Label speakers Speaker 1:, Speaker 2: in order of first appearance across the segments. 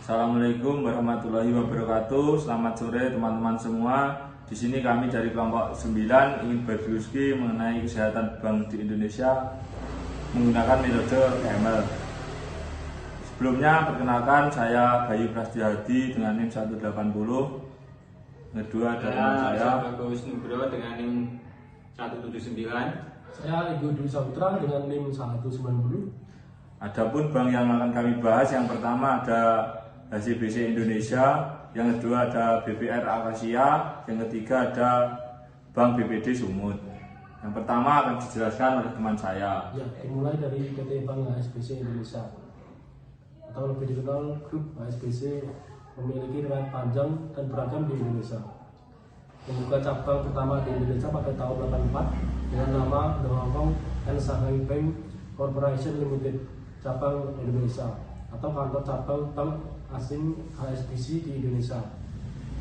Speaker 1: Assalamualaikum warahmatullahi wabarakatuh. Selamat sore teman-teman semua. Di sini kami dari kelompok 9 ingin berdiskusi mengenai kesehatan bank di Indonesia menggunakan metode KML. Sebelumnya perkenalkan, saya Bayu Prasetyohadi dengan NIM 180. Kedua ada teman saya
Speaker 2: Bagus Nugroho dengan NIM 179.
Speaker 3: Saya Ibu Dwi Saputra dengan NIM 190.
Speaker 1: Adapun bank yang akan kami bahas, yang pertama ada HSBC Indonesia, yang kedua ada BBR Akasia, yang ketiga ada Bank BPD Sumut. Yang pertama akan dijelaskan oleh teman saya.
Speaker 3: Ya, dimulai dari PT Bank HSBC Indonesia atau lebih dikenal Grup HSBC, memiliki riwayat panjang dan beragam di Indonesia. Membuka cabang pertama di Indonesia pada tahun 84 dengan nama The Hong Kong and Shanghai Bank Corporation Limited cabang Indonesia atau kantor cabang bank asing HSBC di Indonesia.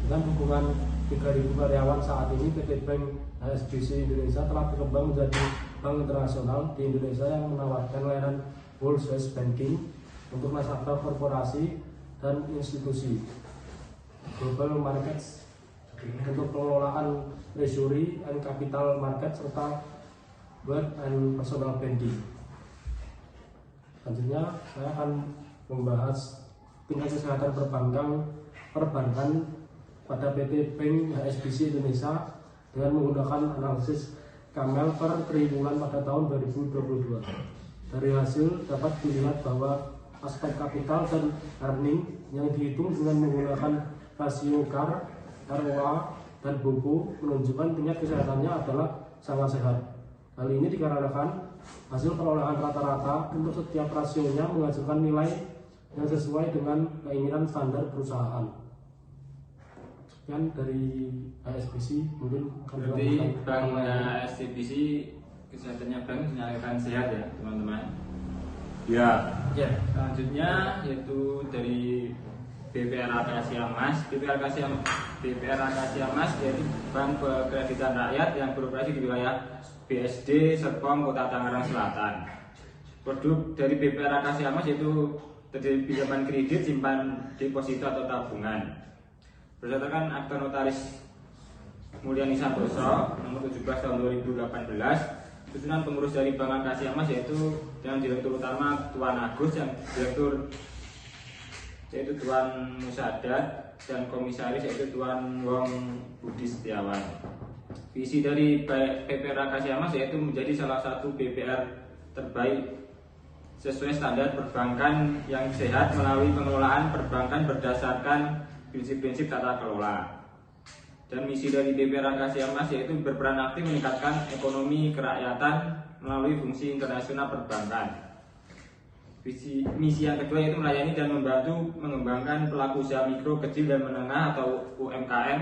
Speaker 3: Dengan dukungan 3.000 karyawan saat ini, PT Bank HSBC Indonesia telah berkembang menjadi bank internasional di Indonesia yang menawarkan layanan whole service banking untuk nasabah korporasi dan institusi, global markets untuk pengelolaan treasury and capital market serta wealth and personal banking. Selanjutnya saya akan membahas tingkat kesehatan perbankan pada PT Bank HSBC Indonesia dengan menggunakan analisis KML per triwulan pada tahun 2022. Dari hasil dapat dilihat bahwa aspek kapital dan earning yang dihitung dengan menggunakan rasio CAR, ROA, dan BOPO menunjukkan tingkat kesehatannya adalah sangat sehat. Hal ini dikarenakan hasil perolehan rata-rata untuk setiap rasionya menghasilkan nilai yang sesuai dengan keinginan standar perusahaan. Sekian dari HSBC, mungkin
Speaker 2: berarti Bank HSBC kesehatannya bank dinyatakan sehat ya teman-teman.
Speaker 1: Ya.
Speaker 2: Selanjutnya yaitu dari BPR Akasia Mas. BPR Akasia Mas yaitu Bank Kreditan Rakyat yang beroperasi di wilayah BSD Serpong, Kota Tangerang Selatan. Produk dari BPR Akasia Mas yaitu terdiri pinjaman kredit, simpan deposito atau tabungan. Berdasarkan Akta Notaris Mulyani Santoso nomor 17 tahun 2018, susunan pengurus dari Bank Akasia Mas yaitu yang direktur utama Tuan Agus, yang direktur yaitu Tuan Musadat, dan komisaris yaitu Tuan Wong Budi Setiawan. Visi dari BPR Akasia Mas yaitu menjadi salah satu BPR terbaik sesuai standar perbankan yang sehat melalui pengelolaan perbankan berdasarkan prinsip-prinsip tata kelola. Dan misi dari BPR Akasia Mas yaitu berperan aktif meningkatkan ekonomi kerakyatan melalui fungsi internasional perbankan. Misi yang kedua yaitu melayani dan membantu mengembangkan pelaku usaha mikro, kecil, dan menengah atau UMKM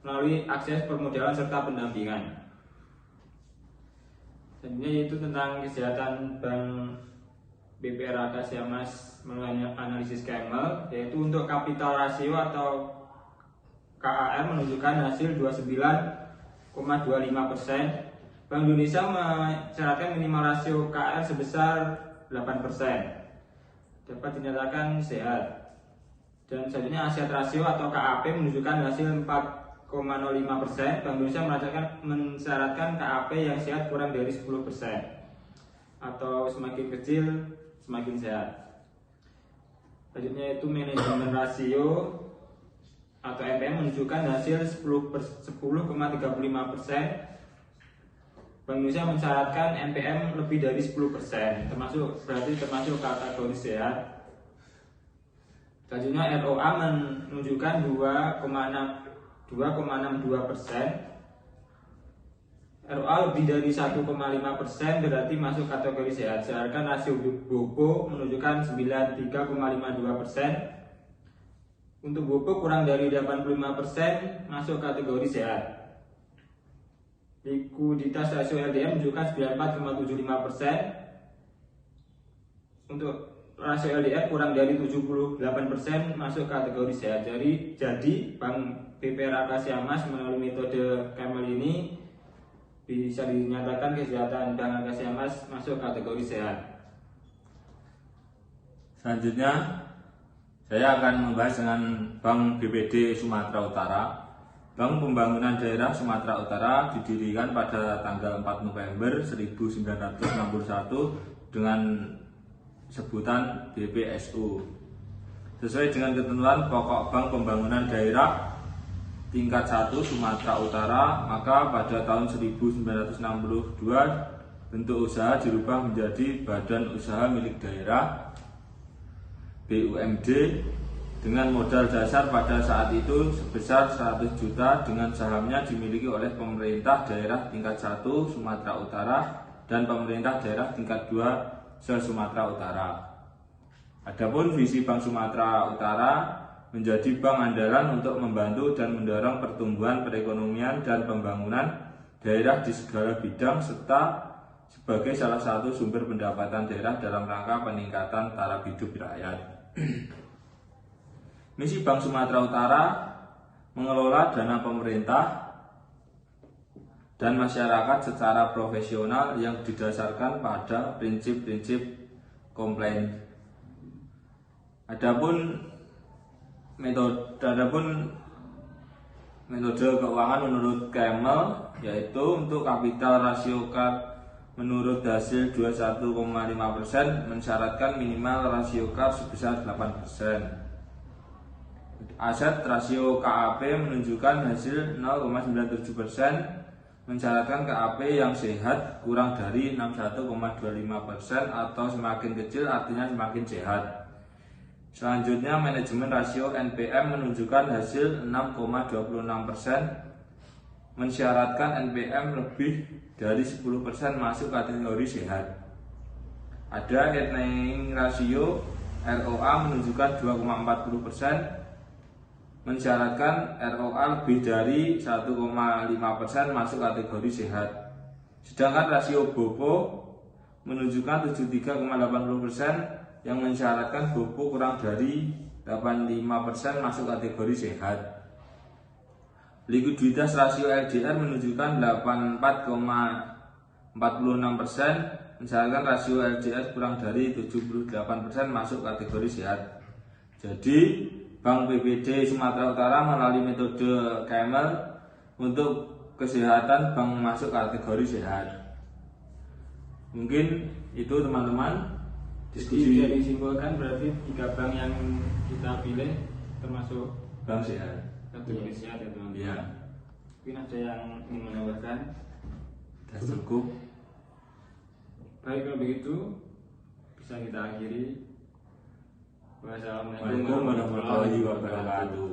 Speaker 2: melalui akses permodalan serta pendampingan. Selanjutnya yaitu tentang kesehatan Bank BPR Akasia Mas melalui analisis KML, yaitu untuk kapital rasio atau KAR menunjukkan hasil 29,25%. Bank Indonesia mensyaratkan minimal rasio KAR sebesar 8%, dapat dinyatakan sehat. Dan selanjutnya aset rasio atau KAP menunjukkan hasil 4,05%. Bank Indonesia mensyaratkan KAP yang sehat kurang dari 10%, atau semakin kecil semakin sehat. Selanjutnya itu manajemen rasio atau MPM menunjukkan hasil 10,35%. Bank Indonesia mensyaratkan NPM lebih dari 10%, berarti termasuk kategori sehat. Selanjutnya ROA menunjukkan 2,62%. ROA lebih dari 1,5% berarti masuk kategori sehat. Sedangkan rasio BOPO menunjukkan 93,52%. Untuk BOPO kurang dari 85% masuk kategori sehat. Likuiditas rasio LDR menunjukkan 94,75%. Untuk rasio LDR kurang dari 78% masuk kategori sehat. Jadi Bank BPR Akasia Mas melalui metode KML ini bisa dinyatakan kesehatan Bank Akasia Mas masuk kategori sehat.
Speaker 1: Selanjutnya Saya akan membahas dengan Bank BPD Sumatera Utara. Bank Pembangunan Daerah Sumatera Utara didirikan pada tanggal 4 November 1961 dengan sebutan BPSU. Sesuai dengan ketentuan pokok Bank Pembangunan Daerah tingkat 1 Sumatera Utara, maka pada tahun 1962 bentuk usaha dirubah menjadi Badan Usaha Milik Daerah BUMD dengan modal dasar pada saat itu sebesar 100 juta dengan sahamnya dimiliki oleh pemerintah daerah tingkat 1 Sumatera Utara dan pemerintah daerah tingkat 2 se-Sumatera Utara. Adapun visi Bank Sumatera Utara menjadi bank andalan untuk membantu dan mendorong pertumbuhan perekonomian dan pembangunan daerah di segala bidang serta sebagai salah satu sumber pendapatan daerah dalam rangka peningkatan taraf hidup rakyat. Misi Bank Sumatera Utara mengelola dana pemerintah dan masyarakat secara profesional yang didasarkan pada prinsip-prinsip komplain. Adapun metode keuangan menurut Kemel yaitu untuk kapital rasio CAR menurut hasil 21,5% mensyaratkan minimal rasio CAR sebesar 8%. Aset rasio KAP menunjukkan hasil 0,97%, mensyaratkan KAP yang sehat kurang dari 61,25% atau semakin kecil artinya semakin sehat. Selanjutnya manajemen rasio NPM menunjukkan hasil 6,26%, mensyaratkan NPM lebih dari 10% masuk kategori sehat. Ada earning rasio ROA menunjukkan 2,40%, mensyaratkan ROA lebih dari 1,5% masuk kategori sehat. Sedangkan rasio BOPO menunjukkan 73,80% yang mensyaratkan BOPO kurang dari 85% masuk kategori sehat. Likuiditas rasio LDR menunjukkan 84,46%, mensyaratkan rasio LDR kurang dari 78% masuk kategori sehat. Jadi Bank BPD Sumatera Utara melalui metode Kemel untuk kesehatan bank masuk kategori sehat. Mungkin itu teman-teman
Speaker 2: diskusi. Jadi disimpulkan berarti 3 bank yang kita pilih termasuk
Speaker 1: bank sehat.
Speaker 2: Kategori sehat ya teman-teman.
Speaker 1: Iya.
Speaker 2: Mungkin ada yang ingin menambahkan?
Speaker 1: Cukup.
Speaker 2: Baik, kalau begitu bisa kita akhiri.
Speaker 1: Wassalamualaikum warahmatullahi wabarakatuh.